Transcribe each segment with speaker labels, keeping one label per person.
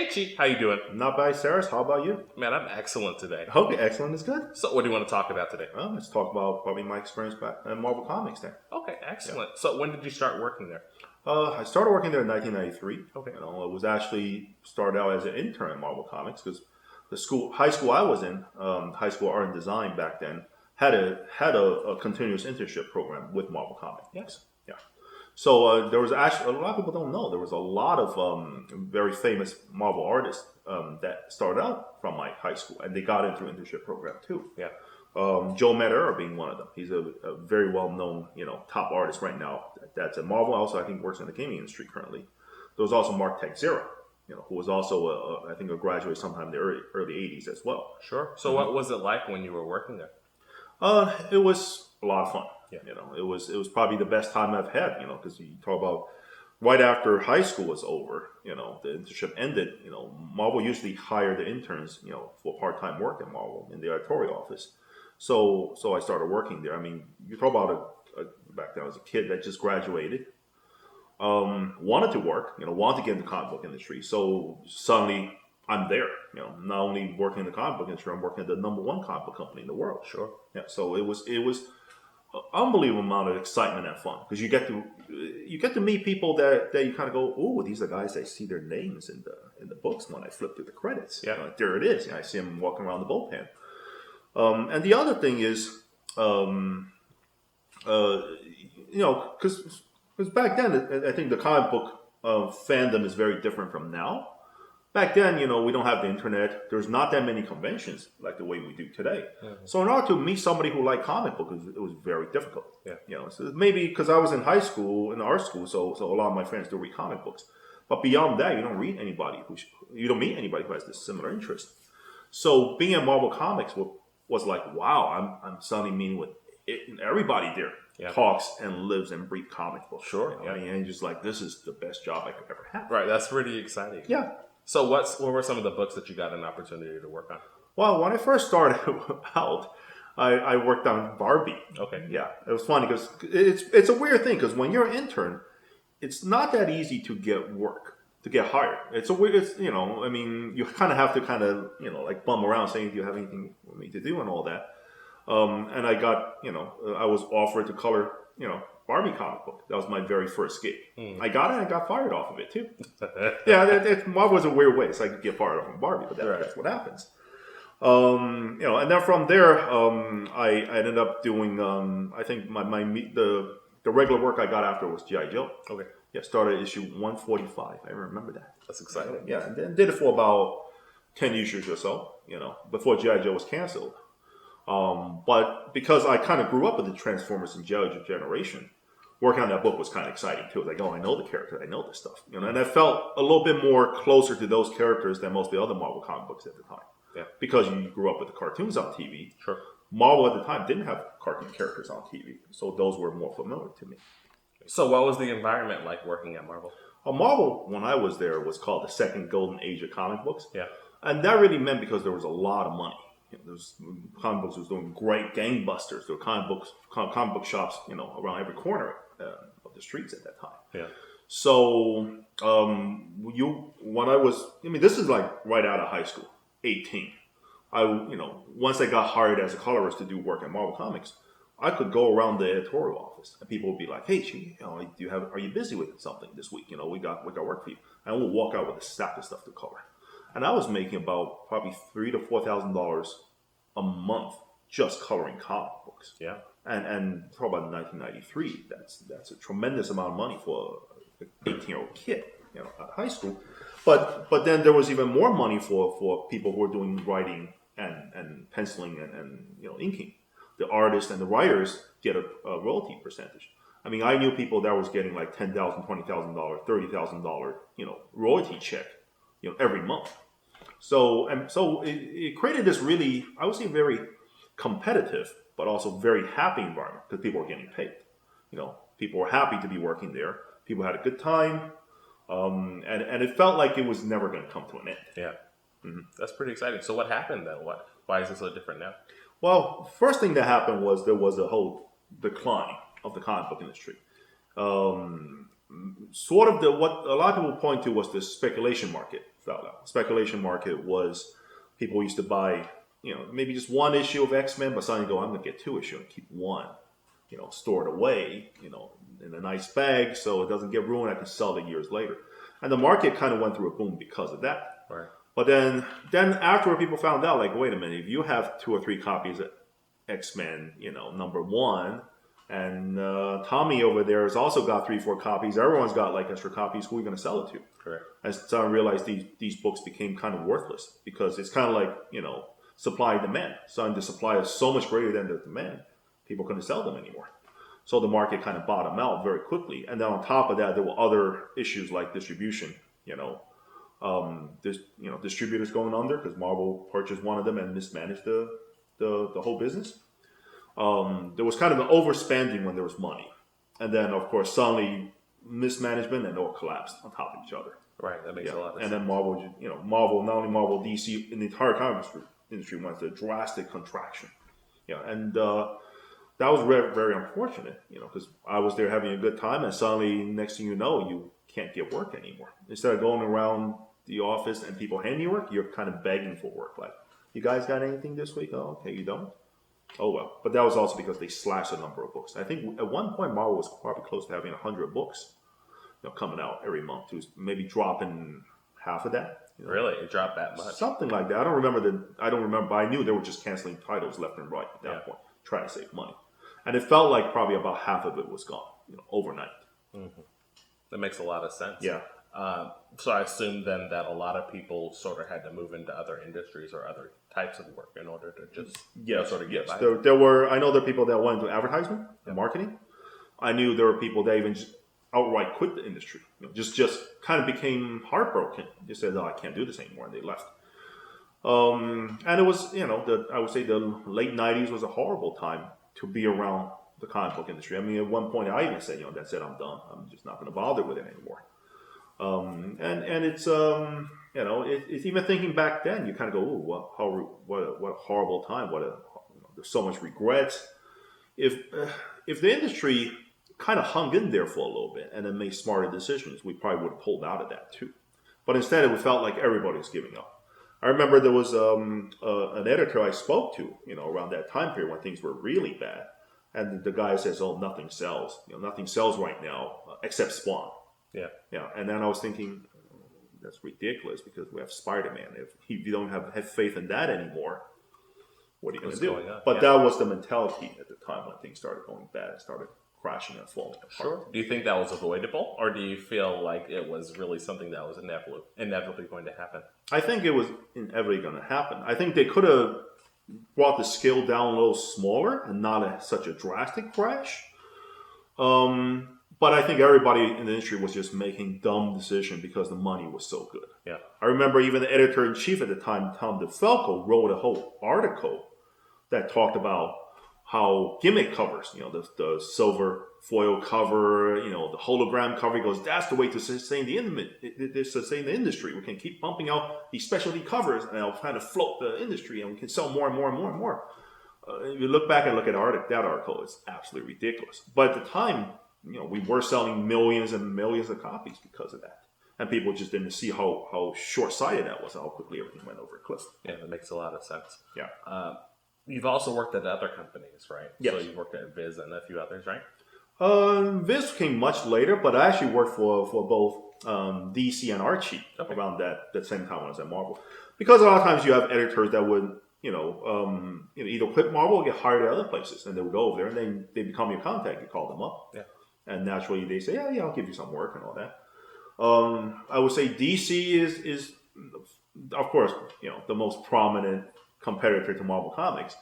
Speaker 1: Hey, Chief, how you doing?
Speaker 2: Not bad, Sarah. How about you?
Speaker 1: Man, I'm excellent today.
Speaker 2: Okay, excellent is good.
Speaker 1: So, what do you want to talk about today?
Speaker 2: Well, let's talk about probably my experience back in Marvel Comics then.
Speaker 1: Okay, excellent. So, when did you start working there?
Speaker 2: I started working there in 1993.
Speaker 1: Okay.
Speaker 2: It was actually started out as an intern at Marvel Comics because high school I was in, high school art and design back then, had a continuous internship program with Marvel Comics.
Speaker 1: Yes.
Speaker 2: Yeah. So there was actually a lot of people don't know there was a lot of very famous Marvel artists that started out from my high school, and they got into an internship program too.
Speaker 1: Yeah.
Speaker 2: Joe Madera being one of them. He's a very well known, top artist right now. That's at Marvel. Also, I think works in the gaming industry currently. There was also Mark Texera, who was also I think a graduate sometime in the early '80s as well.
Speaker 1: Sure. So, what was it like when you were working there?
Speaker 2: It was a lot of fun.
Speaker 1: Yeah.
Speaker 2: It was probably the best time I've had. Because you talk about right after high school was over. The internship ended. Marvel usually hired the interns, for part-time work at Marvel in the editorial office. So I started working there. I mean, you talk about back then I was a kid that just graduated, wanted to work, wanted to get in the comic book industry. So suddenly I'm there. Not only working in the comic book industry, I'm working at the #1 comic book company in the world.
Speaker 1: Sure.
Speaker 2: Yeah. So it was an unbelievable amount of excitement and fun because you get to meet people that you kind of go, oh, these are guys I see their names in the books when I flip through the credits.
Speaker 1: Yeah.
Speaker 2: There it is. I see them walking around the bullpen. And the other thing is, because back then, I think the comic book fandom is very different from now. Back then, we don't have the internet. There's not that many conventions like the way we do today. Mm-hmm. So in order to meet somebody who liked comic books, it was very difficult.
Speaker 1: Yeah.
Speaker 2: So maybe because I was in high school, in art school, so a lot of my friends do read comic books. But beyond that, you don't meet anybody who has this similar interest. So being in Marvel Comics was like, wow, I'm suddenly meeting with everybody there.
Speaker 1: Yeah.
Speaker 2: Talks and lives and breathes comic books.
Speaker 1: Sure.
Speaker 2: I mean, and just like, this is the best job I could ever have.
Speaker 1: Right. That's pretty exciting.
Speaker 2: Yeah.
Speaker 1: So, what were some of the books that you got an opportunity to work on?
Speaker 2: Well, when I first started out, I worked on Barbie.
Speaker 1: Okay.
Speaker 2: Yeah, it was funny because it's a weird thing because when you're an intern, it's not that easy to get work, to get hired. I mean, you kind of have to like bum around saying, do you have anything for me to do and all that. And I got, I was offered to color, Barbie comic book. That was my very first gig. I got it and I got fired off of it too. Yeah, Marvel was a weird way. So I could get fired off of Barbie, but that's what happens. And then from there, I ended up doing, I think the regular work I got after was G.I. Joe.
Speaker 1: Okay.
Speaker 2: Yeah, started issue 145. I remember that.
Speaker 1: That's exciting.
Speaker 2: Yeah, and then did it for about 10 issues or so, before G.I. Joe was canceled. But because I kind of grew up with the Transformers and G.I. Joe generation, working on that book was kind of exciting too. It was like, oh, I know the character, I know this stuff, and I felt a little bit more closer to those characters than most of the other Marvel comic books at the time.
Speaker 1: Yeah.
Speaker 2: Because you grew up with the cartoons on TV.
Speaker 1: Sure.
Speaker 2: Marvel at the time didn't have cartoon characters on TV, so those were more familiar to me.
Speaker 1: So what was the environment like working at Marvel?
Speaker 2: Marvel, when I was there, was called the second golden age of comic books.
Speaker 1: Yeah.
Speaker 2: And that really meant because there was a lot of money. There's comic books was doing great gangbusters. There were comic book shops, around every corner of the streets at that time.
Speaker 1: Yeah.
Speaker 2: So this is like right out of high school, 18. Once I got hired as a colorist to do work at Marvel Comics, I could go around the editorial office and people would be like, "Hey, are you busy with something this week? We got work for you." And we'll walk out with a stack of stuff to color. And I was making about probably $3,000 to $4,000 a month just coloring comic books.
Speaker 1: Yeah.
Speaker 2: And for about 1993, that's a tremendous amount of money for an 18-year-old kid, at high school. But then there was even more money for people who were doing writing and penciling and inking. The artists and the writers get a royalty percentage. I mean, I knew people that was getting like $10,000, $20,000, $30,000, royalty check, every month. So it created this really, I would say, very competitive, but also very happy environment because people were getting paid. People were happy to be working there. People had a good time, and it felt like it was never going to come to an end.
Speaker 1: Yeah, That's pretty exciting. So what happened then? Why is it so different now?
Speaker 2: Well, first thing that happened was there was a whole decline of the comic book industry. sort of what a lot of people point to was the speculation market fell out. Speculation market was people used to buy, maybe just one issue of X-Men, but suddenly go, I'm going to get 2 issues and keep one, stored away, in a nice bag so it doesn't get ruined. I can sell it years later. And the market kind of went through a boom because of that.
Speaker 1: Right.
Speaker 2: But then afterward, people found out, like, wait a minute, if you have 2 or 3 copies of X-Men, #1, and Tommy over there has also got 3, 4 copies. Everyone's got like extra copies. Who are you going to sell it to?
Speaker 1: Correct.
Speaker 2: And so I realized these books became kind of worthless because it's kind of like, supply and demand. So the supply is so much greater than the demand, people couldn't sell them anymore. So the market kind of bottomed out very quickly. And then on top of that, there were other issues like distribution, distributors going under because Marvel purchased one of them and mismanaged the whole business. There was kind of an overspending when there was money. And then, of course, suddenly mismanagement and it all collapsed on top of each other.
Speaker 1: Right, that makes a lot of sense.
Speaker 2: And then Marvel, not only Marvel, DC, in the entire comic industry went through a drastic contraction. And that was very, very unfortunate, because I was there having a good time and suddenly, next thing you know, you can't get work anymore. Instead of going around the office and people handing you work, you're kind of begging for work. Like, you guys got anything this week? Oh, okay, you don't? Oh, well. But that was also because they slashed the number of books. I think at one point, Marvel was probably close to having 100 books coming out every month. It was maybe dropping half of that.
Speaker 1: Really? It dropped that much?
Speaker 2: Something like that. I don't remember, but I knew they were just canceling titles left and right at that point, trying to save money. And it felt like probably about half of it was gone, overnight.
Speaker 1: Mm-hmm. That makes a lot of sense.
Speaker 2: Yeah.
Speaker 1: So I assume then that a lot of people sort of had to move into other industries or other types of work in order to just sort of get by.
Speaker 2: I know there are people that went into advertisement and marketing. I knew there were people that even just outright quit the industry. Just kind of became heartbroken. They said, "No, I can't do this anymore," and they left. And it was, I would say the late '90s was a horrible time to be around the comic book industry. I mean, at one point I even said, that's it, I'm done. I'm just not going to bother with it anymore. And it's it's even thinking back then, you kind of go, "Ooh, what a horrible time! There's so much regret." If the industry kind of hung in there for a little bit and then made smarter decisions, we probably would have pulled out of that too. But instead, it felt like everybody was giving up. I remember there was an editor I spoke to, around that time period when things were really bad, and the guy says, "Oh, nothing sells. Nothing sells right now except Spawn." Yeah. And then I was thinking, that's ridiculous because we have Spider-Man. If you don't have faith in that anymore, what are you going to do? But that was the mentality at the time when things started going bad. It started crashing and falling apart.
Speaker 1: Sure. Do you think that was avoidable, or do you feel like it was really something that was inevitably going to happen?
Speaker 2: I think it was inevitably going to happen. I think they could have brought the scale down a little smaller and not such a drastic crash. But I think everybody in the industry was just making dumb decisions because the money was so good.
Speaker 1: Yeah.
Speaker 2: I remember even the editor-in-chief at the time, Tom DeFalco, wrote a whole article that talked about how gimmick covers, the silver foil cover, the hologram cover, he goes, that's the way to sustain the industry. We can keep pumping out these specialty covers and it'll kind of float the industry and we can sell more and more and more and more. If you look back and look at that article, it's absolutely ridiculous. But at the time, we were selling millions and millions of copies because of that. And people just didn't see how short-sighted that was, how quickly everything went over a cliff.
Speaker 1: Yeah, that makes a lot of sense.
Speaker 2: Yeah.
Speaker 1: You've also worked at other companies, right?
Speaker 2: Yes.
Speaker 1: So you've worked at Viz and a few others, right?
Speaker 2: Viz came much later, but I actually worked for both DC and Archie around that same time when I was at Marvel. Because a lot of times you have editors that would, either quit Marvel or get hired at other places, and they would go over there and then they become your contact. You call them up.
Speaker 1: Yeah.
Speaker 2: And naturally they say, yeah, I'll give you some work and all that. I would say DC is of course, the most prominent competitor to Marvel Comics,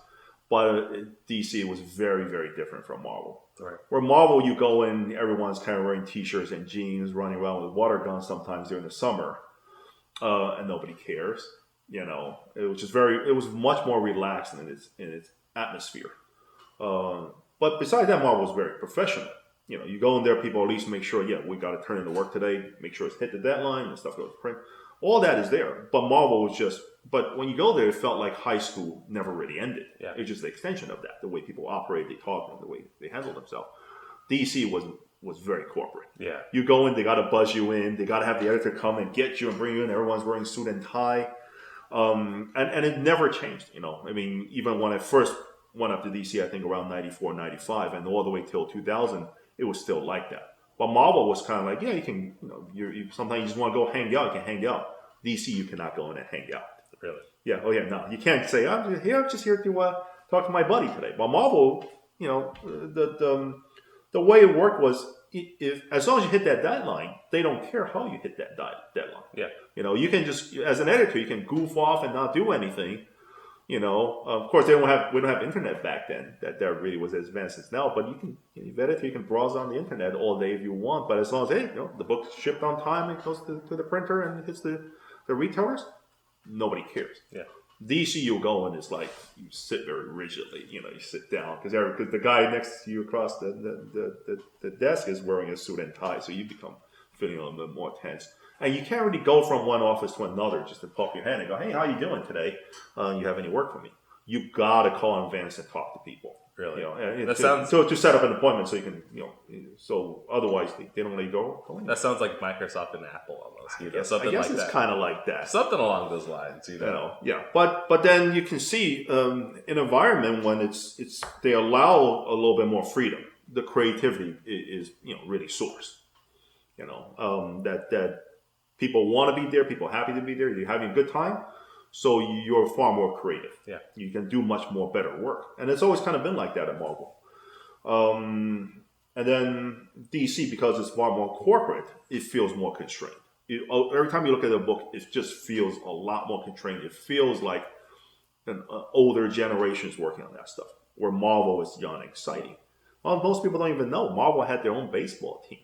Speaker 2: but DC was very, very different from Marvel.
Speaker 1: Right.
Speaker 2: Where Marvel, you go in, everyone's kind of wearing t-shirts and jeans, running around with water guns sometimes during the summer, and nobody cares. It was much more relaxed in its atmosphere. But besides that, Marvel was very professional. You go in there, people at least make sure, we got to turn in the work today, make sure it's hit the deadline and stuff goes to print. All that is there. But Marvel was but when you go there, it felt like high school never really ended.
Speaker 1: Yeah.
Speaker 2: It was just the extension of that, the way people operate, they talk, and the way they handle themselves. DC was was very corporate.
Speaker 1: Yeah.
Speaker 2: You go in, they got to buzz you in. They got to have the editor come and get you and bring you in. Everyone's wearing suit and tie. And it never changed, I mean, even when I first went up to DC, I think around 94, 95, and all the way till 2000, it was still like that. But Marvel was kind of like, yeah, you can, you sometimes you just want to go hang out, you can hang out. DC, you cannot go in and hang out.
Speaker 1: Really?
Speaker 2: Yeah, oh yeah, no. You can't say, I'm just here to talk to my buddy today. But Marvel, the way it worked was, if as long as you hit that deadline, they don't care how you hit that deadline.
Speaker 1: Yeah.
Speaker 2: You can just, as an editor, you can goof off and not do anything. Of course, we don't have internet back then that really was as advanced as now. But you editor, you can browse on the internet all day if you want. But as long as the book's shipped on time, it goes to the printer and it hits the retailers, nobody cares.
Speaker 1: Yeah.
Speaker 2: DC, you go in, it's like you sit very rigidly. You sit down because the guy next to you across the desk is wearing a suit and tie, so you become feeling a little bit more tense. And you can't really go from one office to another just to poke your hand and go, "Hey, how you doing today? You have any work for me?" You gotta call in advance and talk to people.
Speaker 1: Really?
Speaker 2: And to set up an appointment so you can, so otherwise they don't let you go in.
Speaker 1: That sounds like Microsoft and Apple almost.
Speaker 2: I guess it's kind of like that.
Speaker 1: Something along those lines,
Speaker 2: Yeah. But then you can see an environment when it's they allow a little bit more freedom. The creativity is really soars. That people want to be there, people are happy to be there, you're having a good time. So you're far more creative.
Speaker 1: Yeah.
Speaker 2: You can do much more better work. And it's always kind of been like that at Marvel. And then DC, because it's far more corporate, it feels more constrained. Every time you look at a book, it just feels a lot more constrained. It feels like an older generation's working on that stuff, where Marvel is young and exciting. Well, most people don't even know Marvel had their own baseball team.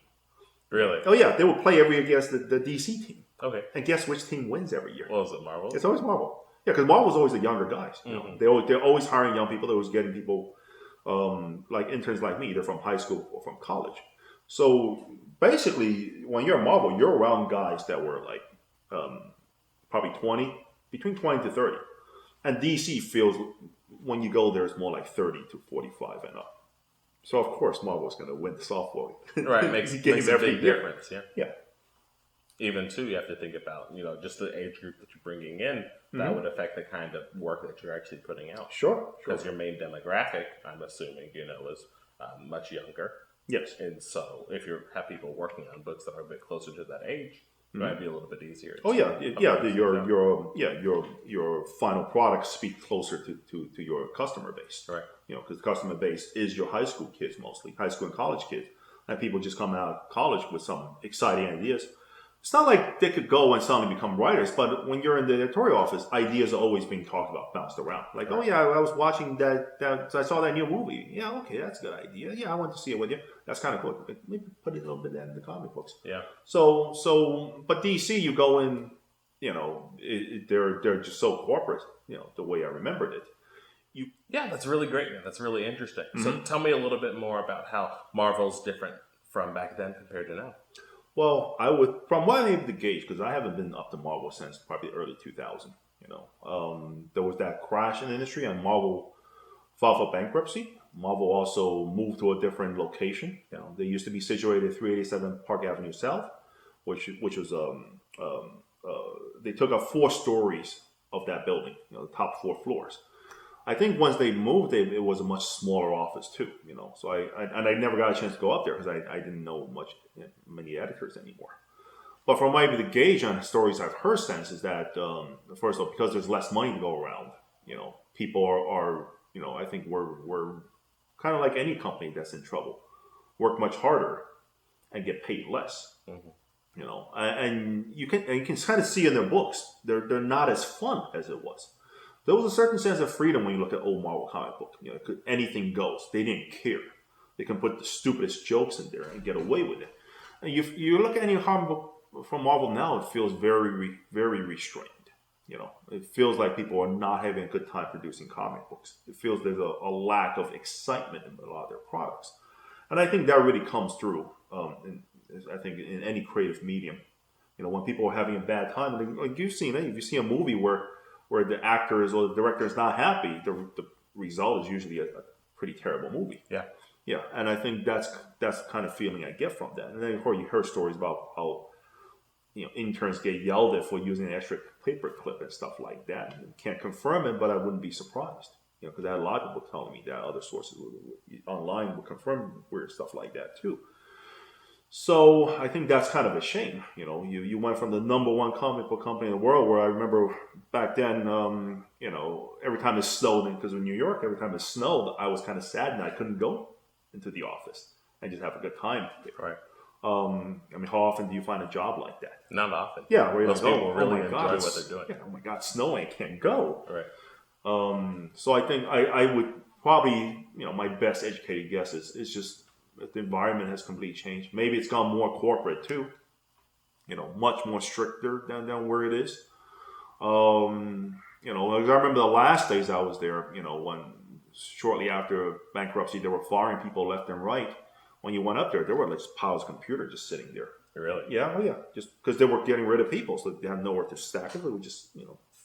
Speaker 1: Really?
Speaker 2: Oh yeah, they would play every year against the DC team.
Speaker 1: Okay.
Speaker 2: And guess which team wins every year?
Speaker 1: Well, is it Marvel?
Speaker 2: It's always Marvel. Yeah, because Marvel's always the younger guys.
Speaker 1: Mm-hmm.
Speaker 2: They're always hiring young people. They're always getting people like interns like me, either from high school or from college. So basically, when you're at Marvel, you're around guys that were like probably between 20 to 30. And DC feels, when you go there, it's more like 30 to 45 and up. So of course, Marvel's going to win the softball.
Speaker 1: Right, makes a big difference. Yeah.
Speaker 2: Yeah.
Speaker 1: Even too, you have to think about just the age group that you're bringing in. That would affect the kind of work that you're actually putting out.
Speaker 2: Sure.
Speaker 1: Because your main demographic, I'm assuming, is much younger.
Speaker 2: Yes.
Speaker 1: And so if you have people working on books that are a bit closer to that age, it might be a little bit easier.
Speaker 2: Oh yeah. Your final products speak closer to your customer base.
Speaker 1: Right.
Speaker 2: Because the customer base is your high school kids mostly, high school and college kids, and people just come out of college with some exciting ideas. It's not like they could go and suddenly become writers, but when you're in the editorial office, ideas are always being talked about, bounced around. Like, oh yeah, I was watching that I saw that new movie. Yeah, okay, that's a good idea. Yeah, I want to see it with you. That's kind of cool. Maybe put a little bit of that in the comic books.
Speaker 1: Yeah.
Speaker 2: So, but DC, you go in, they're just so corporate. The way I remembered it.
Speaker 1: Yeah, that's really great. That's really interesting.
Speaker 2: Mm-hmm.
Speaker 1: So tell me a little bit more about how Marvel's different from back then compared to now.
Speaker 2: Well, from what I'm able to gauge, because I haven't been up to Marvel since probably early 2000. There was that crash in the industry, and Marvel filed for bankruptcy. Marvel also moved to a different location. They used to be situated at 387 Park Avenue South, which was they took up 4 stories of that building. The top 4 floors. I think once they moved, it was a much smaller office too. So I never got a chance to go up there because I didn't know many editors anymore. But from what I'm able to gauge on stories I've heard since is that first of all, because there's less money to go around, people are I think we're kind of like any company that's in trouble, work much harder and get paid less. Mm-hmm. And you can kind of see in their books they're not as fun as it was. There was a certain sense of freedom when you look at old Marvel comic book. Anything goes. They didn't care. They can put the stupidest jokes in there and get away with it. And you look at any comic book from Marvel now, it feels very, very restrained. It feels like people are not having a good time producing comic books. It feels there's a lack of excitement in a lot of their products. And I think that really comes through, in any creative medium. When people are having a bad time, like you've seen it. If you see a movie where the actors or the director is not happy, the result is usually a pretty terrible movie.
Speaker 1: Yeah.
Speaker 2: Yeah, and I think that's the kind of feeling I get from that. And then of course you heard stories about how interns get yelled at for using an extra paper clip and stuff like that. Can't confirm it, but I wouldn't be surprised. Because I had a lot of people telling me that other sources online would confirm weird stuff like that too. So I think that's kind of a shame. You went from the number one comic book company in the world, where I remember back then, every time it snowed, because in New York, every time it snowed, I was kind of sad and I couldn't go into the office and just have a good time.
Speaker 1: Right.
Speaker 2: How often do you find a job like that?
Speaker 1: Not often.
Speaker 2: Yeah, where you're
Speaker 1: most
Speaker 2: like,
Speaker 1: people really enjoy
Speaker 2: God,
Speaker 1: what they're doing.
Speaker 2: Yeah, oh my God, snowing, I can't go.
Speaker 1: Right.
Speaker 2: So I think I would probably, my best educated guess is just that the environment has completely changed. Maybe it's gone more corporate too. Much more stricter than where it is. I remember the last days I was there. When shortly after bankruptcy, they were firing people left and right. When you went up there were just piles of computers just sitting there.
Speaker 1: Really?
Speaker 2: Yeah, oh yeah. Just because they were getting rid of people, so they had nowhere to stack it. They would just,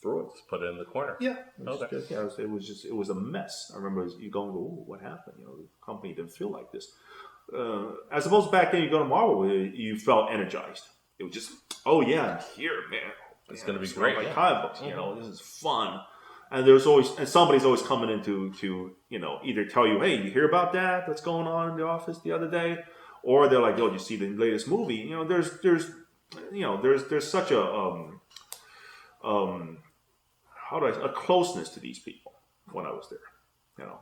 Speaker 2: throw it.
Speaker 1: Just put it in the corner.
Speaker 2: Yeah.
Speaker 1: Okay.
Speaker 2: It was a mess. I remember you going, "Ooh, what happened?" The company didn't feel like this. As opposed to back then, you go to Marvel, you felt energized. It was just, oh yeah, I'm here, man.
Speaker 1: It's going to be great.
Speaker 2: Like comic books, this is fun. And somebody's always coming in to either tell you, hey, you hear about that that's going on in the office the other day, or they're like, yo, did you see the latest movie? There's such a a closeness to these people when I was there.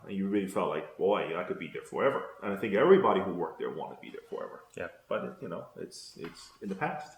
Speaker 2: And you really felt like, boy, I could be there forever. And I think everybody who worked there wanted to be there forever.
Speaker 1: Yeah.
Speaker 2: But it's in the past.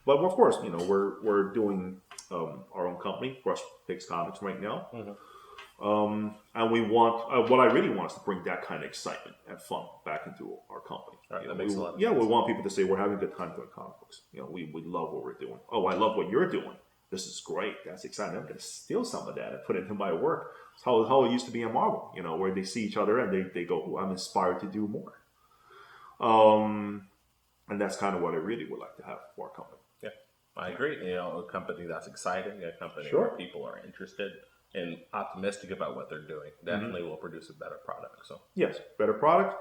Speaker 2: But of course, we're doing our own company, Brushpix Comics, right now.
Speaker 1: Mm-hmm.
Speaker 2: And we want what I really want is to bring that kind of excitement and fun back into our company.
Speaker 1: Right, that makes a lot of
Speaker 2: sense.
Speaker 1: sense.
Speaker 2: We want people to say we're having a good time doing comic books. We love what we're doing. Oh, I love what you're doing. This is great. That's exciting. I'm going to steal some of that and put it into my work. It's how it used to be in Marvel, where they see each other and they go, oh, I'm inspired to do more. And that's kind of what I really would like to have for our company.
Speaker 1: Yeah, I agree. A company that's exciting, a company
Speaker 2: Sure.
Speaker 1: where people are interested and optimistic about what they're doing, definitely will produce a better product. So
Speaker 2: yes, better product,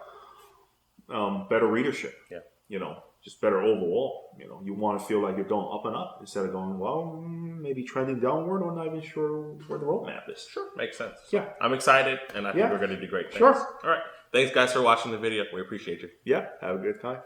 Speaker 2: better readership.
Speaker 1: Yeah.
Speaker 2: Just better overall. You want to feel like you're going up and up instead of going, well, maybe trending downward or not even sure where the roadmap is.
Speaker 1: Sure, makes sense.
Speaker 2: Yeah.
Speaker 1: I'm excited, and I think we're going to do great things.
Speaker 2: Sure.
Speaker 1: All right. Thanks, guys, for watching the video. We appreciate you.
Speaker 2: Yeah, have a good time.